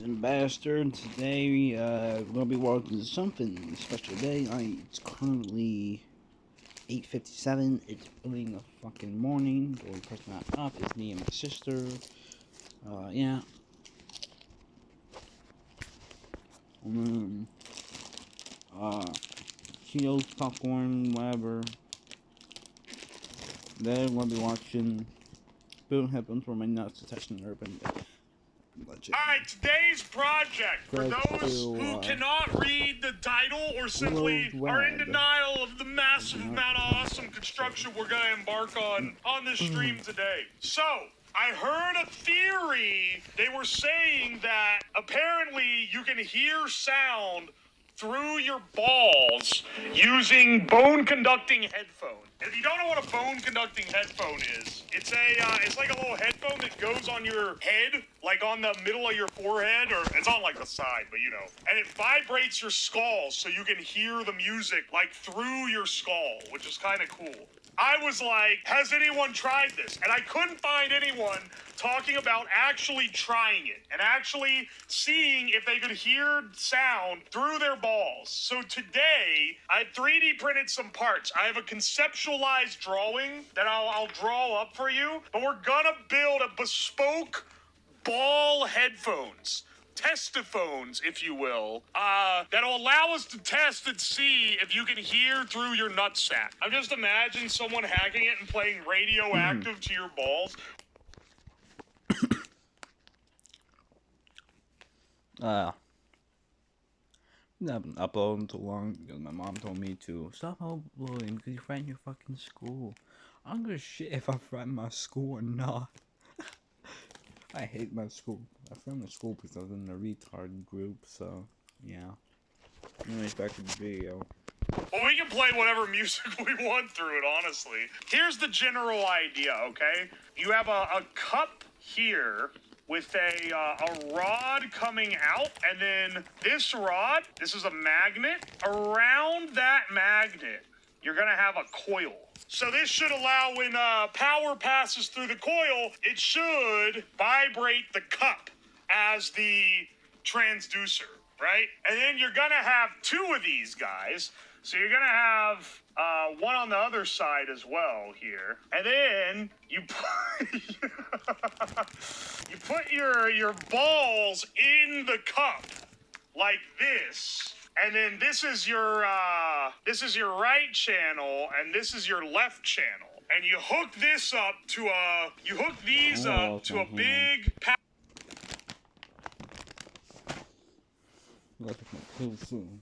Bastard. Today, we're gonna be watching something special day. It's currently 8:57. It's early in the fucking morning. The only person not up is me and my sister. Yeah. Um, uh, Cheetos, popcorn, whatever. Then we're gonna be watching Boom Heavens for my nuts attaching urban legend. Alright, today's project, for those who cannot read the title or simply are in denial of the massive amount of awesome construction we're going to embark on this stream today. So, I heard a theory. They were saying that apparently you can hear sound through your balls using bone-conducting headphones. If you don't know what a bone-conducting headphone is, it's like a little headphone that goes on your head, like on the middle of your forehead, or it's on like the side, but you know. And it vibrates your skull so you can hear the music like through your skull, which is kind of cool. I was like, has anyone tried this? And I couldn't find anyone talking about actually trying it and actually seeing if they could hear sound through their balls. So today, I 3D printed some parts. I have a conceptualized drawing that I'll draw up for you, but we're gonna build a bespoke ball headphones. Testophones, if you will, that'll allow us to test and see if you can hear through your nutsack. I'm just imagining someone hacking it and playing radioactive to your balls. I haven't uploaded in too long because my mom told me to stop uploading because you frighten your fucking school. I don't give a shit if I frighten my school or not. I hate my school. I frightened my school because I was in the retard group, so yeah. Anyways, back to the video. Well, we can play whatever music we want through it, honestly. Here's the general idea, okay? You have a cup here with a rod coming out, and then this rod, this is a magnet. Around that magnet, you're gonna have a coil. So this should allow when power passes through the coil, it should vibrate the cup as the transducer, right? And then you're gonna have two of these guys. So you're gonna have one on the other side as well here, and then you put you put your balls in the cup like this, and then this is your right channel, and this is your left channel, and you hook this up to a big. Look at my pills soon.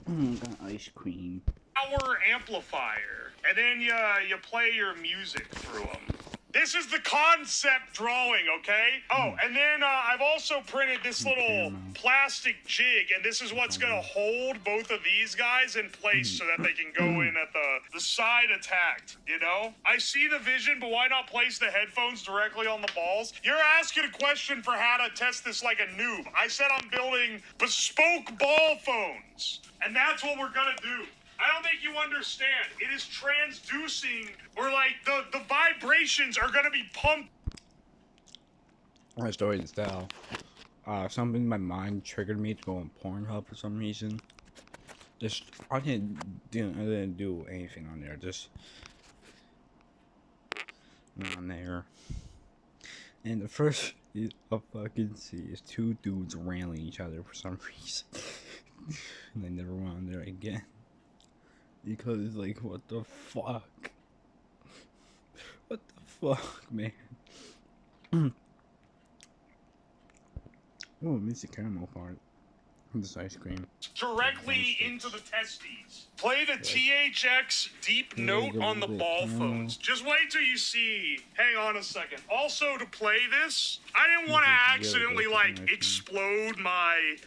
Got ice cream. Power amplifier, and then you play your music through them. This is the concept drawing, okay? Oh, and then I've also printed this little plastic jig, and this is what's gonna hold both of these guys in place so that they can go in at the side attacked, you know? I see the vision, but why not place the headphones directly on the balls? You're asking a question for how to test this like a noob. I said I'm building bespoke ball phones, and that's what we're gonna do. I don't think you understand. It is transducing, or like the vibrations are gonna be pumped. My story to tell. Something in my mind triggered me to go on Pornhub for some reason. I didn't do anything on there. Just on there. And the first I fucking see is two dudes railing each other for some reason. And I never went on there again. Because, like, what the fuck? What the fuck, man? Oh, I missed the caramel part. This ice cream. Directly into the testes. Play the THX deep note on the ball phones. Just wait till you see. Hang on a second. Also, to play this, I didn't want to accidentally like explode my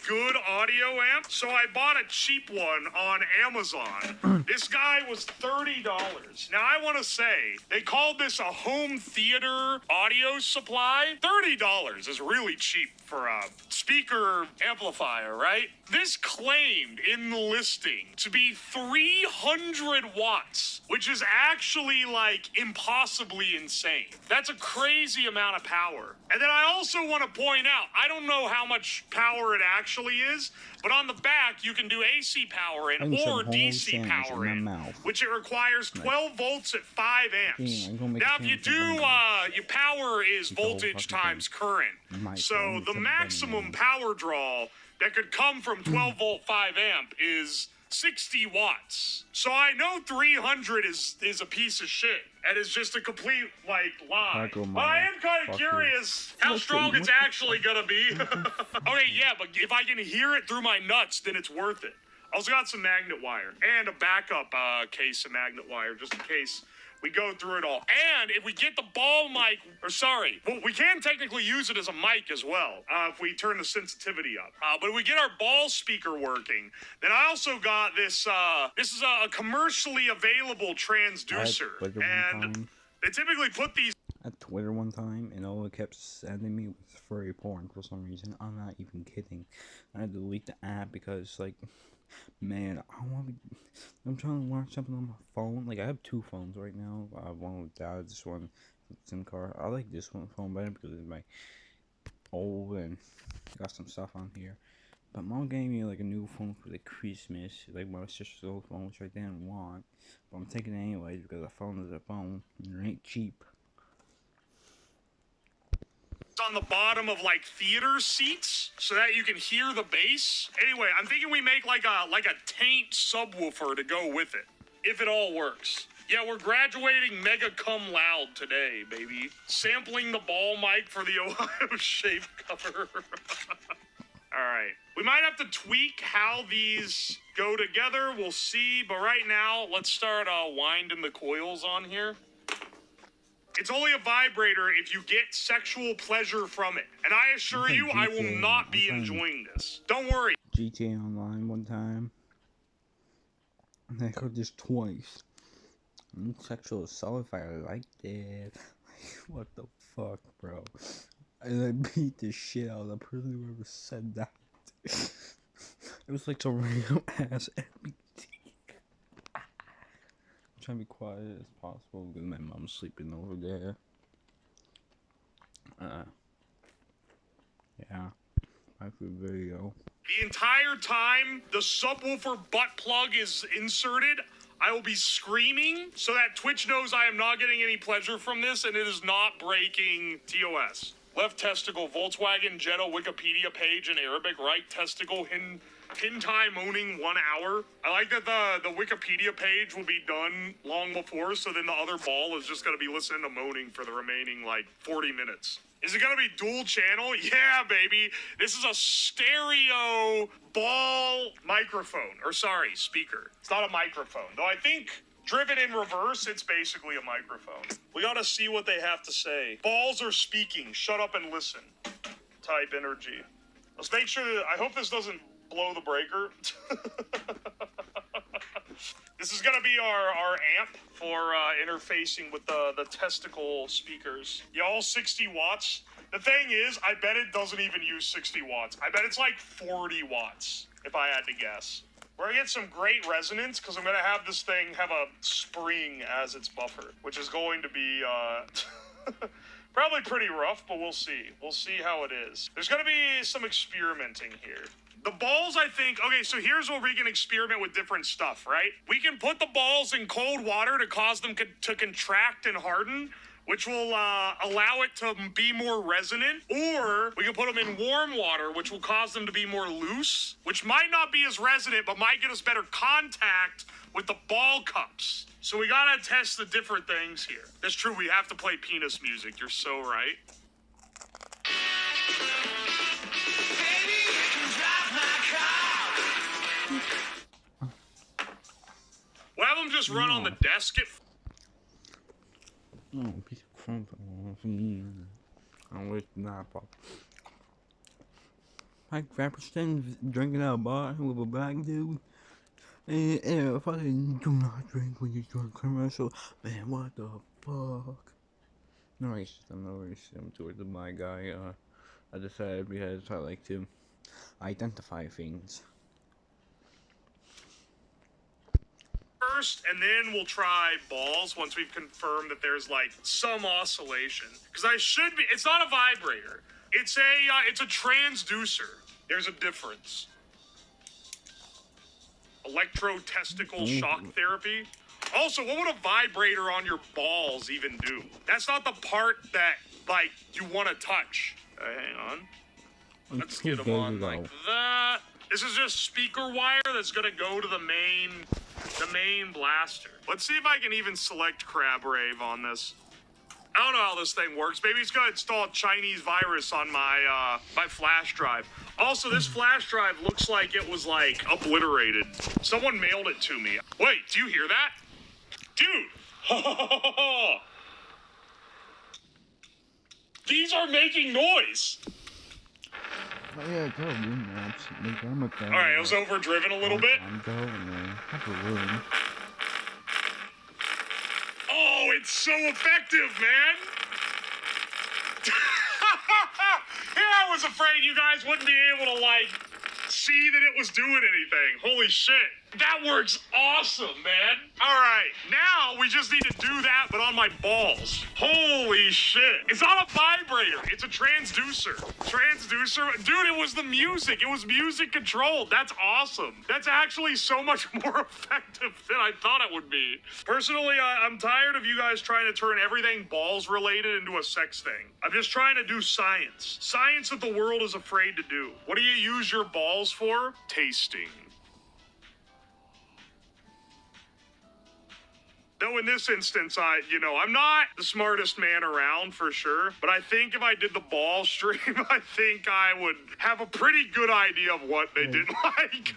good audio amp, so I bought a cheap one on Amazon. This guy was $30. Now I want to say they called this a home theater audio supply. $30 is really cheap for a speaker amplifier, right? This claimed in the listing to be 300 watts, which is actually like impossibly insane. That's a crazy amount of power. And then I also want to point out, I don't know how much power it actually is, but on the back you can do AC power in or DC power in, which it requires 12 volts at 5 amps. Now if you do, your power is voltage times current. So the maximum power draw that could come from 12 volt 5 amp is 60 watts. So I know 300 is a piece of shit and is just a complete like lie. But I am kind of curious how strong it's actually gonna be. Okay, yeah, but if I can hear it through my nuts, then it's worth it. I also got some magnet wire and a backup case of magnet wire just in case we go through it all. And if we get the ball mic, well, we can technically use it as a mic as well, if we turn the sensitivity up. But if we get our ball speaker working, then I also got this, this is a commercially available transducer. And they typically put these at Twitter one time, and all it kept sending me was furry porn for some reason. I'm not even kidding. I had to delete the app because, like, man, I'm trying to watch something on my phone. Like, I have two phones right now. I have one with dad, this one with SIM card. I like this one phone better because it's my old and got some stuff on here. But mom gave me like a new phone for the Christmas, like my sister's old phone, which I didn't want. But I'm taking it anyways because a phone is a phone and it ain't cheap. On the bottom of like theater seats so that you can hear the bass. Anyway, I'm thinking we make like a taint subwoofer to go with it, if it all works. Yeah, we're graduating mega cum loud today, baby. Sampling the ball mic for the Ohio shape cover. Alright. We might have to tweak how these go together. We'll see. But right now, let's start winding the coils on here. It's only a vibrator if you get sexual pleasure from it. And I assure you, I will not be enjoying this. Don't worry. GTA Online one time. And I heard this twice. Sexual assault if I liked it. Like, what the fuck, bro? And I beat the shit out of the person who ever said that. It was like some random ass MBT. I'm trying to be quiet as possible because my mom's sleeping over there. Yeah. I feel video. The entire time the subwoofer butt plug is inserted, I will be screaming so that Twitch knows I am not getting any pleasure from this and it is not breaking TOS. Left testicle, Volkswagen Jetta Wikipedia page in Arabic. Right testicle, hentai moaning 1 hour. I like that the Wikipedia page will be done long before, so then the other ball is just going to be listening to moaning for the remaining, like, 40 minutes. Is it gonna be dual channel? Yeah, baby. This is a stereo ball microphone. Or sorry, speaker. It's not a microphone. Though I think driven in reverse, it's basically a microphone. We gotta see what they have to say. Balls are speaking. Shut up and listen. Type energy. Let's make sure that, I hope this doesn't blow the breaker. This is gonna be our amp for interfacing with the testicle speakers. Y'all 60 watts. The thing is, I bet it doesn't even use 60 watts. I bet it's like 40 watts, if I had to guess. We're gonna get some great resonance, because I'm gonna have this thing have a spring as its buffer, which is going to be, probably pretty rough, but we'll see. We'll see how it is. There's gonna be some experimenting here. The balls, I think, okay, so here's where we can experiment with different stuff, right? We can put the balls in cold water to cause them to contract and harden, which will allow it to be more resonant. Or we can put them in warm water, which will cause them to be more loose, which might not be as resonant, but might get us better contact with the ball cups. So we gotta test the different things here. That's true, we have to play penis music. You're so right. We'll have them just run on the desk. Oh, piece of crump. I'm with that pop. Like rapper standing drinking out a bar with a black dude. And fucking do not drink when you drink commercial. Man, what the fuck? No racism, no racism towards my guy. I decided because I like to identify things. First, and then we'll try balls once we've confirmed that there's like some oscillation. Because it's not a vibrator. It's a transducer. There's a difference. Electro-testicle shock therapy. Also, what would a vibrator on your balls even do? That's not the part that, like, you want to touch. Hang on. Let's get them on like that. This is just speaker wire that's gonna go to the main blaster. Let's see if I can even select Crab Rave on this. I don't know how this thing works. Maybe it's gonna install a Chinese virus on my my flash drive. Also, this flash drive looks like it was like obliterated. Someone mailed it to me. Wait, do you hear that? Dude! These are making noise! Oh yeah, go, Alright, it was overdriven a little bit. Oh, it's so effective, man! Yeah, I was afraid you guys wouldn't be able to, like, see that it was doing anything. Holy shit. That works awesome, man. All right, now we just need to do that, but on my balls. Holy shit. It's not a vibrator. It's a transducer. Transducer? Dude, it was the music. It was music controlled. That's awesome. That's actually so much more effective than I thought it would be. Personally, I'm tired of you guys trying to turn everything balls related into a sex thing. I'm just trying to do science. Science that the world is afraid to do. What do you use your balls for? Tasting. Though in this instance, I'm not the smartest man around for sure, but I think if I did the ball stream, I think I would have a pretty good idea of what they didn't like.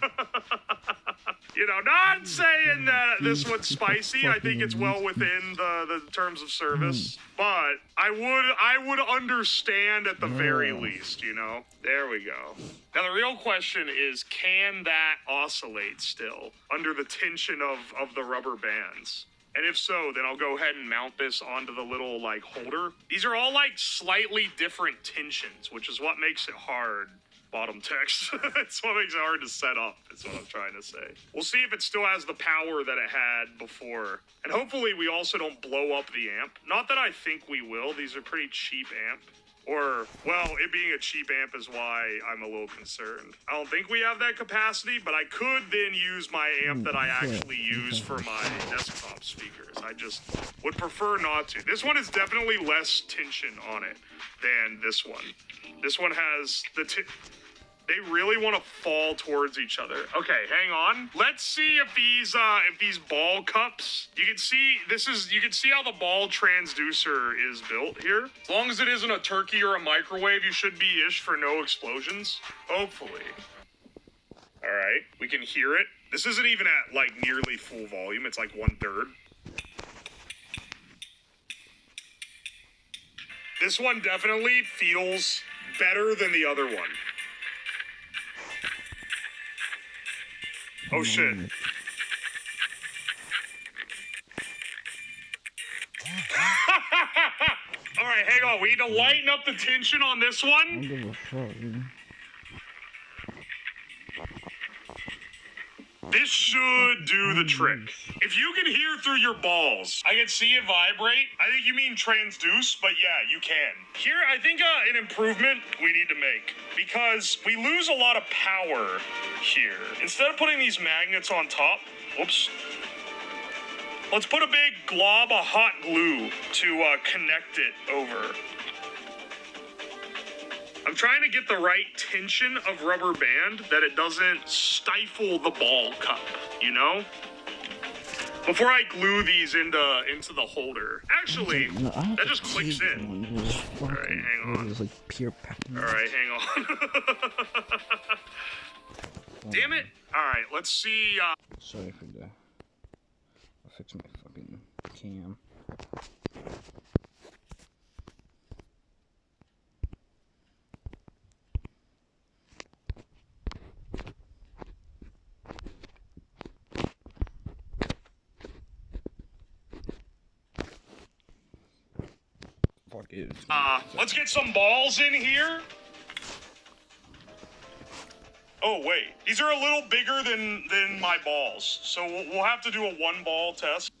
Not saying that this one's spicy. I think it's well within the terms of service, but I would understand at the very least, There we go. Now the real question is, can that oscillate still under the tension of the rubber bands? And if so, then I'll go ahead and mount this onto the little, holder. These are all, slightly different tensions, which is what makes it hard. Bottom text. It's what makes it hard to set up, is what I'm trying to say. We'll see if it still has the power that it had before. And hopefully we also don't blow up the amp. Not that I think we will. These are pretty cheap amp. Or, well, it being a cheap amp is why I'm a little concerned. I don't think we have that capacity, but I could then use my amp that I actually use for my desktop speakers. I just would prefer not to. This one is definitely less tension on it than this one. This one has They really want to fall towards each other. Okay, hang on. Let's see if these ball cups. You can see you can see how the ball transducer is built here. As long as it isn't a turkey or a microwave, you should be ish for no explosions. Hopefully. All right, we can hear it. This isn't even at like nearly full volume. It's like 1/3. This one definitely feels better than the other one. Oh shit. Alright, hang on. We need to lighten up the tension on this one. I don't give a fuck, man. This should do the trick. If you can hear through your balls, I can see it vibrate. I think you mean transduce, but yeah, you can. Here, I think an improvement we need to make, because we lose a lot of power here. Instead of putting these magnets on top, whoops, let's put a big glob of hot glue to connect it over. I'm trying to get the right tension of rubber band that it doesn't stifle the ball cup, you know? Before I glue these into the holder. Actually, that just clicks in. Alright, hang on. It's like pure packing. Alright, hang on. Damn it! Alright, let's see. Sorry for that. I'll fix my fucking cam. Let's get some balls in here. Oh wait, these are a little bigger than my balls, so we'll have to do a 1-ball test.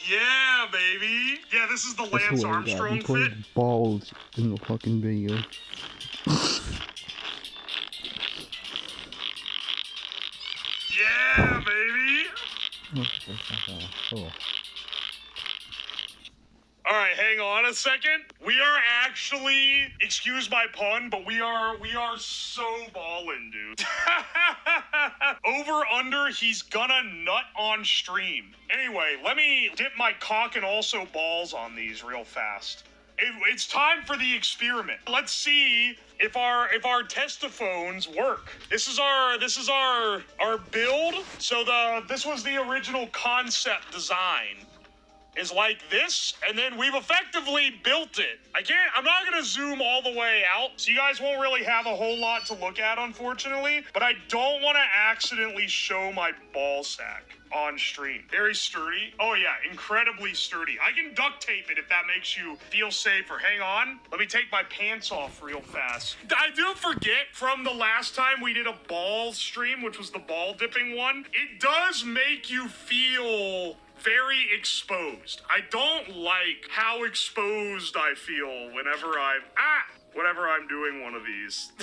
Yeah, baby. Yeah, this is the Lance Armstrong fit. Balls in the fucking video. Yeah, baby. Oh. Alright, hang on a second. We are actually, excuse my pun, but we are so ballin', dude. Over, under, he's gonna nut on stream. Anyway, let me dip my cock and also balls on these real fast. It's time for the experiment. Let's see if our testophones work. This is our build. So this was the original concept design. Is like this, and then we've effectively built it. I'm not gonna zoom all the way out, so you guys won't really have a whole lot to look at, unfortunately, but I don't want to accidentally show my ball sack on stream. Very sturdy. Oh yeah, incredibly sturdy. I can duct tape it if that makes you feel safer. Hang on, let me take my pants off real fast. I do forget from the last time we did a ball stream, which was the ball dipping one, it does make you feel very exposed. I don't like how exposed I feel whenever I'm doing one of these.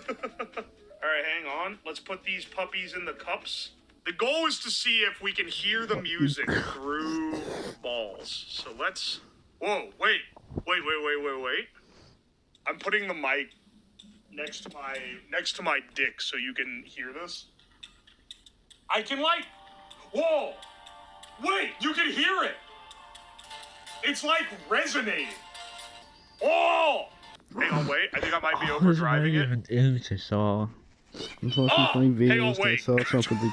Alright, hang on. Let's put these puppies in the cups. The goal is to see if we can hear the music through balls. So let's... Whoa, wait. I'm putting the mic next to my dick so you can hear this. I can like... Whoa! Wait, you can hear it! It's like resonating. Oh! Hang on, wait. I think I might be overdriving it. I saw. I'm watching funny videos. I saw something.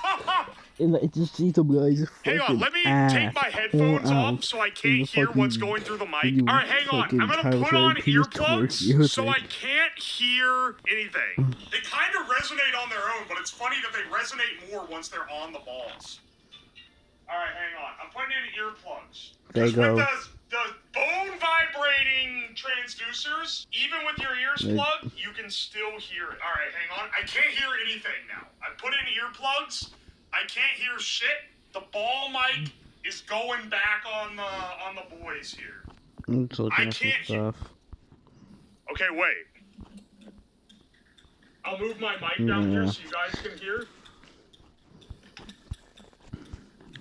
It just see some guys. Hang on, let me take my headphones off so I can't hear what's going through the mic. Alright, hang on. I'm gonna put on earplugs so I can't hear anything. They kind of resonate on their own, but it's funny that they resonate more once they're on the balls. Alright, hang on. I'm putting in earplugs. There you go. With the bone vibrating transducers, even with your ears plugged, you can still hear it. Alright, hang on. I can't hear anything now. I put in earplugs. I can't hear shit. The ball mic is going back on the boys here. I can't hear. Okay, wait. I'll move my mic down here so you guys can hear.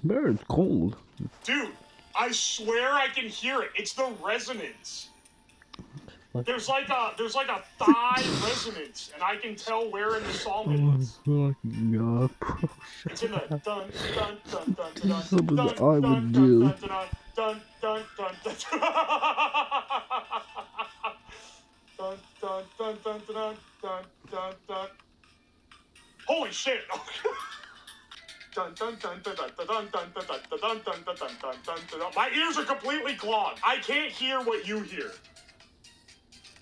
But it's cold. Dude, I swear I can hear it. It's the resonance. There's like a thigh resonance, and I can tell where in the song it is. Fucking god, bro. It's in the dun dun dun dun This dun is something dun that I dun would dun do. dun dun dun dun dun dun dun dun dun dun dun dun dun dun. Holy shit! Dun dun dun dun dun dun dun dun dun dun dun dun dun dun dun. My ears are completely clogged. I can't hear what you hear.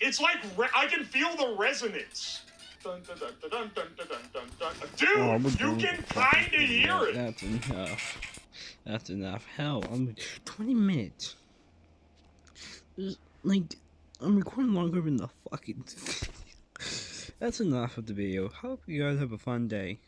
It's like I can feel the resonance. Dun, dun, dun, dun, dun, dun, dun, dun, dun. Dude, you can kind of hear it. That's enough. That's enough. Hell, 20 minutes. Like, I'm recording longer than the fucking. That's enough of the video. Hope you guys have a fun day.